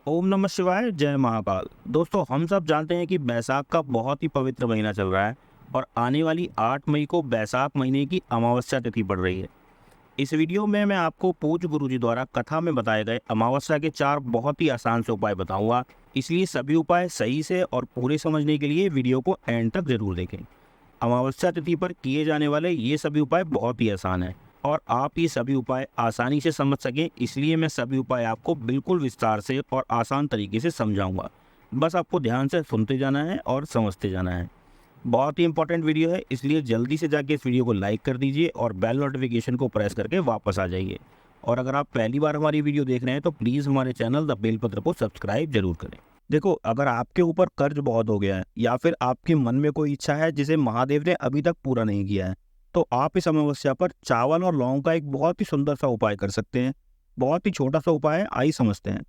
ओम नमः शिवाय, जय महाकाल। दोस्तों, हम सब जानते हैं कि बैसाख का बहुत ही पवित्र महीना चल रहा है और आने वाली 8 मई को बैसाख महीने की अमावस्या तिथि पड़ रही है। इस वीडियो में मैं आपको पूज्य गुरुजी द्वारा कथा में बताए गए अमावस्या के 4 बहुत ही आसान से उपाय बताऊंगा। इसलिए सभी उपाय सही से और पूरे समझने के लिए वीडियो को एंड तक जरूर देखें। अमावस्या तिथि पर किए जाने वाले ये सभी उपाय बहुत ही आसान हैं और आप ये सभी उपाय आसानी से समझ सकें, इसलिए मैं सभी उपाय आपको बिल्कुल विस्तार से और आसान तरीके से समझाऊंगा। बस आपको ध्यान से सुनते जाना है और समझते जाना है। बहुत ही इंपॉर्टेंट वीडियो है, इसलिए जल्दी से जाके इस वीडियो को लाइक कर दीजिए और बेल नोटिफिकेशन को प्रेस करके वापस आ जाइए। और अगर आप पहली बार हमारी वीडियो देख रहे हैं तो प्लीज़ हमारे चैनल द बेलपत्र को सब्सक्राइब जरूर करें। देखो, अगर आपके ऊपर कर्ज बहुत हो गया है या फिर आपके मन में कोई इच्छा है जिसे महादेव ने अभी तक पूरा नहीं किया है, तो आप इस अमावस्या पर चावल और लौंग का एक बहुत ही सुंदर सा उपाय कर सकते हैं। बहुत ही छोटा सा उपाय है, आइए समझते हैं।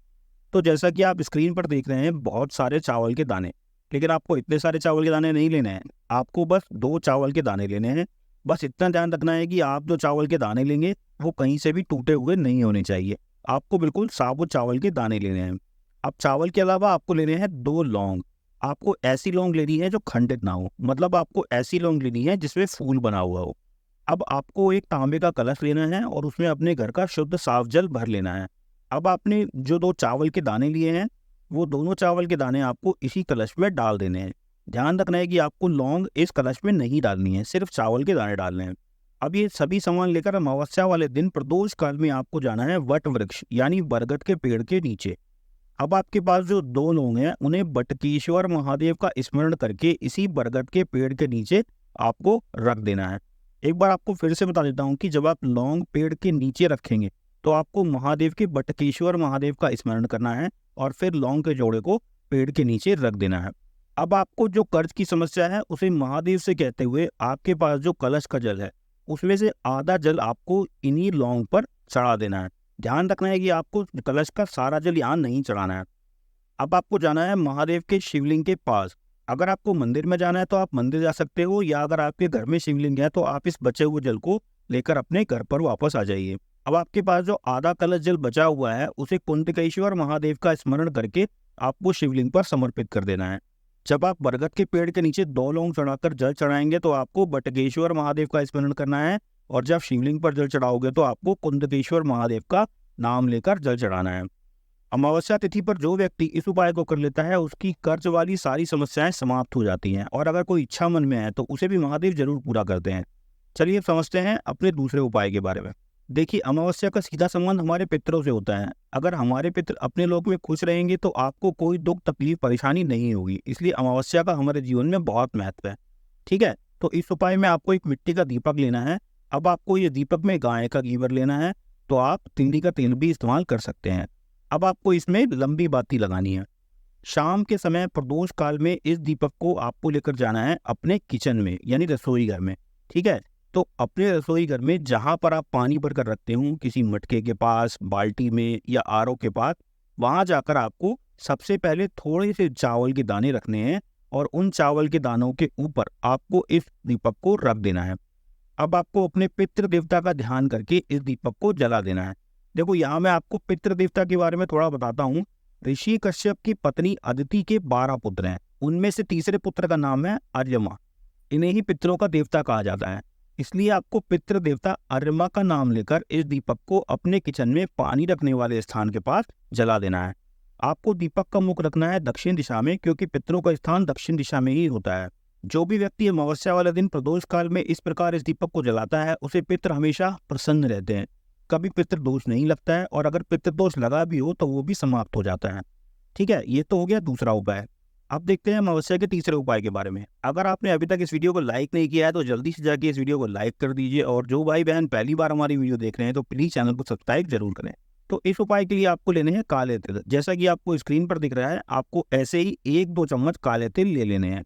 तो जैसा कि आप स्क्रीन पर देख रहे हैं, बहुत सारे चावल के दाने, लेकिन आपको इतने सारे चावल के दाने नहीं लेने हैं। आपको बस 2 चावल के दाने लेने हैं। बस इतना ध्यान रखना है कि आप जो चावल के दाने लेंगे वो कहीं से भी टूटे हुए नहीं होने चाहिए। आपको बिल्कुल साबुत चावल के दाने लेने हैं। अब चावल के अलावा आपको लेने हैं 2 लौंग। आपको ऐसी लौंग लेनी है जो खंडित ना हो, मतलब आपको ऐसी लौंग लेनी है जिसमें फूल बना हुआ हो। अब आपको एक तांबे का कलश लेना है और उसमें अपने घर का शुद्ध साफ जल भर लेना है। अब आपने जो 2 चावल के दाने लिए हैं, वो दोनों चावल के दाने आपको इसी कलश में डाल देने हैं। ध्यान रखना है कि आपको लौंग इस कलश में नहीं डालनी है, सिर्फ चावल के दाने डालने हैं। अब ये सभी सामान लेकर अमावस्या वाले दिन प्रदोष काल में आपको जाना है वट वृक्ष यानी बरगद के पेड़ के नीचे। अब आपके पास जो 2 लोग हैं, उन्हें बटकेश्वर महादेव का स्मरण करके इसी बरगद के पेड़ के नीचे आपको रख देना है। एक बार आपको फिर से बता देता हूँ कि जब आप लौंग पेड़ के नीचे रखेंगे तो आपको महादेव के बटकेश्वर महादेव का स्मरण करना है और फिर लौंग के जोड़े को पेड़ के नीचे रख देना है। अब आपको जो कर्ज की समस्या है उसे महादेव से कहते हुए आपके पास जो कलश का जल है उसमें से आधा जल आपको इन्हीं लौंग पर चढ़ा देना है। ध्यान रखना है कि आपको कलश का सारा जल यहाँ नहीं चढ़ाना है। अब आपको जाना है महादेव के शिवलिंग के पास। अगर आपको मंदिर में जाना है तो आप मंदिर जा सकते हो, या अगर आपके घर में शिवलिंग है तो आप इस बचे हुए जल को लेकर अपने घर पर वापस आ जाइए। अब आपके पास जो आधा कलश जल बचा हुआ है उसे कुंडकेश्वर महादेव का स्मरण करके आपको शिवलिंग पर समर्पित कर देना है। जब आप बरगद के पेड़ के नीचे 2 लौंग चढ़ाकर जल चढ़ाएंगे तो आपको बटकेश्वर महादेव का स्मरण करना है, और जब शिवलिंग पर जल चढ़ाओगे तो आपको कुंडकेश्वर महादेव का नाम लेकर जल चढ़ाना है। अमावस्या तिथि पर जो व्यक्ति इस उपाय को कर लेता है उसकी कर्ज वाली सारी समस्याएं समाप्त हो जाती हैं, और अगर कोई इच्छा मन में है तो उसे भी महादेव जरूर पूरा करते हैं। चलिए अब समझते हैं अपने दूसरे उपाय के बारे में। देखिए, अमावस्या का सीधा संबंध हमारे पितरों से होता है। अगर हमारे पितर अपने लोक में खुश रहेंगे तो आपको कोई दुख तकलीफ परेशानी नहीं होगी, इसलिए अमावस्या का हमारे जीवन में बहुत महत्व है। ठीक है, तो इस उपाय में आपको एक मिट्टी का दीपक लेना है। अब आपको ये दीपक में गाय का घीवर लेना है, तो आप तिंडी का तेल भी इस्तेमाल कर सकते हैं। अब आपको इसमें लंबी बाती लगानी है। शाम के समय प्रदोष काल में इस दीपक को आपको लेकर जाना है अपने किचन में यानी रसोई घर में। ठीक है, तो अपने रसोई घर में जहां पर आप पानी भर कर रखते हो, किसी मटके के पास, बाल्टी में या आरओ के पास, वहां जाकर आपको सबसे पहले थोड़े से चावल के दाने रखने हैं और उन चावल के दानों के ऊपर आपको इस दीपक को रख देना है। अब आपको अपने पितृ देवता का ध्यान करके इस दीपक को जला देना है। देखो, यहाँ मैं आपको पितृ देवता के बारे में थोड़ा बताता हूँ। ऋषि कश्यप की पत्नी अदिति के 12 पुत्र हैं। उनमें से तीसरे पुत्र का नाम है अर्यमा। इन्हें ही पितरों का देवता कहा जाता है। इसलिए आपको पितृ देवता अर्यमा का नाम लेकर इस दीपक को अपने किचन में पानी रखने वाले स्थान के पास जला देना है। आपको दीपक का मुख रखना है दक्षिण दिशा में, क्योंकि पितरों का स्थान दक्षिण दिशा में ही होता है। जो भी व्यक्ति अमावस्या वाले दिन प्रदोष काल में इस प्रकार इस दीपक को जलाता है उसे पितृ हमेशा प्रसन्न रहते हैं, कभी पितृदोष नहीं लगता है, और अगर पितृदोष लगा भी हो तो वो भी समाप्त हो जाता है। ठीक है, ये तो हो गया दूसरा उपाय। अब देखते हैं अमावस्या के तीसरे उपाय के बारे में। अगर आपने अभी तक इस वीडियो को लाइक नहीं किया है तो जल्दी से जाके इस वीडियो को लाइक कर दीजिए, और जो भाई बहन पहली बार हमारी वीडियो देख रहे हैं तो प्लीज चैनल को सब्सक्राइब जरूर करें। तो इस उपाय के लिए आपको लेने हैं काले तिल। जैसा कि आपको स्क्रीन पर दिख रहा है, आपको ऐसे ही 1-2 चम्मच काले तिल ले लेने हैं।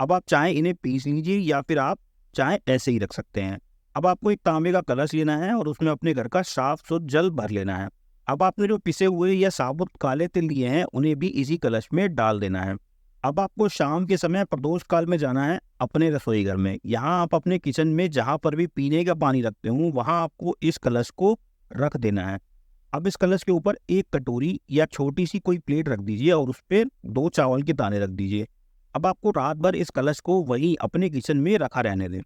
अब आप चाहे इन्हें पीस लीजिए या फिर आप चाहे ऐसे ही रख सकते हैं। अब आपको एक तांबे का कलश लेना है और उसमें अपने घर का साफ शुद्ध जल भर लेना है। अब आपने जो पिसे हुए या साबुत काले तिल लिए हैं उन्हें भी इसी कलश में डाल देना है। अब आपको शाम के समय प्रदोष काल में जाना है अपने रसोई घर में। यहाँ आप अपने किचन में जहाँ पर भी पीने का पानी रखते हो वहाँ आपको इस कलश को रख देना है। अब इस कलश के ऊपर एक कटोरी या छोटी सी कोई प्लेट रख दीजिए और उस पर 2 चावल के दाने रख दीजिए। अब आपको रात भर इस कलश को वहीं अपने किचन में रखा रहने दें।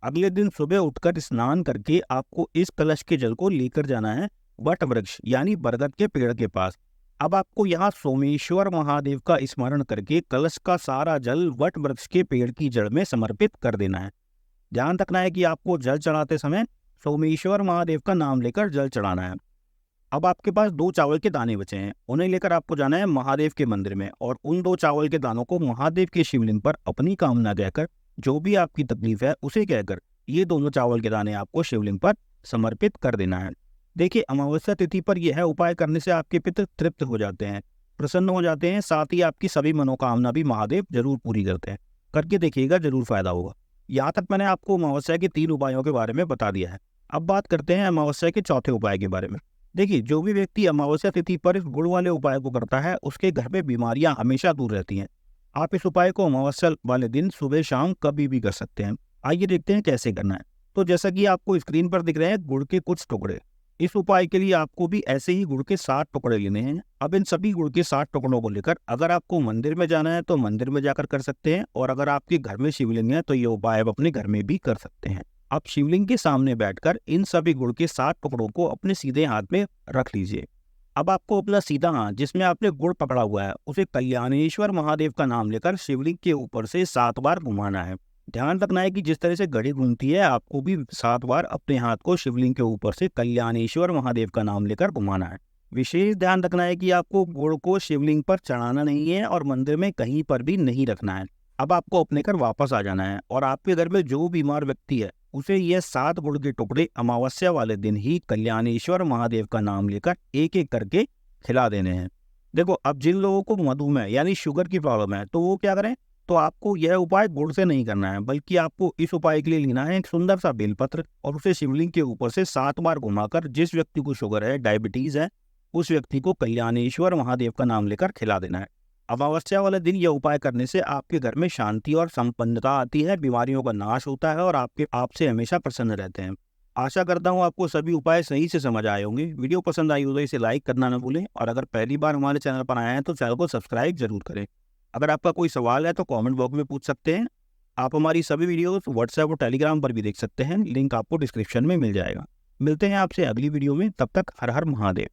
अगले दिन सुबह उठकर स्नान करके आपको इस कलश के जल को लेकर जाना है वट वृक्ष यानी बरगद के पेड़ के पास। अब आपको यहाँ सोमेश्वर महादेव का स्मरण करके कलश का सारा जल वट वृक्ष के पेड़ की जड़ में समर्पित कर देना है। ध्यान रखना है कि आपको जल चढ़ाते समय सोमेश्वर महादेव का नाम लेकर जल चढ़ाना है। अब आपके पास 2 चावल के दाने बचे हैं, उन्हें लेकर आपको जाना है महादेव के मंदिर में और उन 2 चावल के दानों को महादेव के शिवलिंग पर अपनी कामना कहकर, जो भी आपकी तकलीफ है उसे कहकर, ये दोनों चावल के दाने आपको शिवलिंग पर समर्पित कर देना है। देखिए, अमावस्या तिथि पर यह उपाय करने से आपके पितर तृप्त हो जाते हैं, प्रसन्न हो जाते हैं, साथ ही आपकी सभी मनोकामना भी महादेव जरूर पूरी करते हैं। करके देखिएगा, जरूर फायदा होगा। यहाँ तक मैंने आपको अमावस्या के 3 उपायों के बारे में बता दिया है। अब बात करते हैं अमावस्या के चौथे उपाय के बारे में। देखिए, जो भी व्यक्ति अमावस्या तिथि पर इस गुड़ वाले उपाय को करता है उसके घर में बीमारियां हमेशा दूर रहती हैं। आप इस उपाय को अमावस्या वाले दिन सुबह शाम कभी भी कर सकते हैं। आइए देखते हैं कैसे करना है। तो जैसा कि आपको स्क्रीन पर दिख रहे हैं गुड़ के कुछ टुकड़े, इस उपाय के लिए आपको भी ऐसे ही गुड़ के 7 टुकड़े लेने हैं। अब इन सभी गुड़ के 7 टुकड़ों को लेकर अगर आपको मंदिर में जाना है तो मंदिर में जाकर कर सकते हैं, और अगर आपके घर में शिवलिंग है तो ये उपाय आप अपने घर में भी कर सकते हैं। आप शिवलिंग के सामने बैठकर इन सभी गुड़ के 7 टुकड़ों को अपने सीधे हाथ में रख लीजिए। अब आपको अपना सीधा हाथ जिसमें आपने गुड़ पकड़ा हुआ है उसे कल्याणेश्वर महादेव का नाम लेकर शिवलिंग के ऊपर से 7 बार घुमाना है। ध्यान रखना है कि जिस तरह से घड़ी घूमती है आपको भी 7 बार अपने हाथ को शिवलिंग के ऊपर से कल्याणेश्वर महादेव का नाम लेकर घुमाना है। विशेष ध्यान रखना है कि आपको गुड़ को शिवलिंग पर चढ़ाना नहीं है और मंदिर में कहीं पर भी नहीं रखना है। अब आपको अपने घर वापस आ जाना है और आपके घर में जो बीमार व्यक्ति है उसे यह 7 गुड़ के टुकड़े अमावस्या वाले दिन ही कल्याणेश्वर महादेव का नाम लेकर एक एक करके खिला देने हैं। देखो, अब जिन लोगों को मधुमेह यानी शुगर की प्रॉब्लम है तो वो क्या करें, तो आपको यह उपाय गुड़ से नहीं करना है, बल्कि आपको इस उपाय के लिए लेना है एक सुंदर सा बेलपत्र और उसे शिवलिंग के ऊपर से 7 बार घुमाकर जिस व्यक्ति को शुगर है, डायबिटीज है, उस व्यक्ति को कल्याणेश्वर महादेव का नाम लेकर खिला देना है। अमावस्या वाले दिन यह उपाय करने से आपके घर में शांति और संपन्नता आती है, बीमारियों का नाश होता है और आपसे हमेशा प्रसन्न रहते हैं। आशा करता हूँ आपको सभी उपाय सही से समझ आए होंगे। वीडियो पसंद आई हो तो इसे लाइक करना न भूलें और अगर पहली बार हमारे चैनल पर आए हैं तो चैनल को सब्सक्राइब जरूर करें। अगर आपका कोई सवाल है तो कमेंट बॉक्स में पूछ सकते हैं। आप हमारी सभी वीडियोस व्हाट्सएप और टेलीग्राम पर भी देख सकते हैं, लिंक आपको डिस्क्रिप्शन में मिल जाएगा। मिलते हैं आपसे अगली वीडियो में, तब तक हर हर महादेव।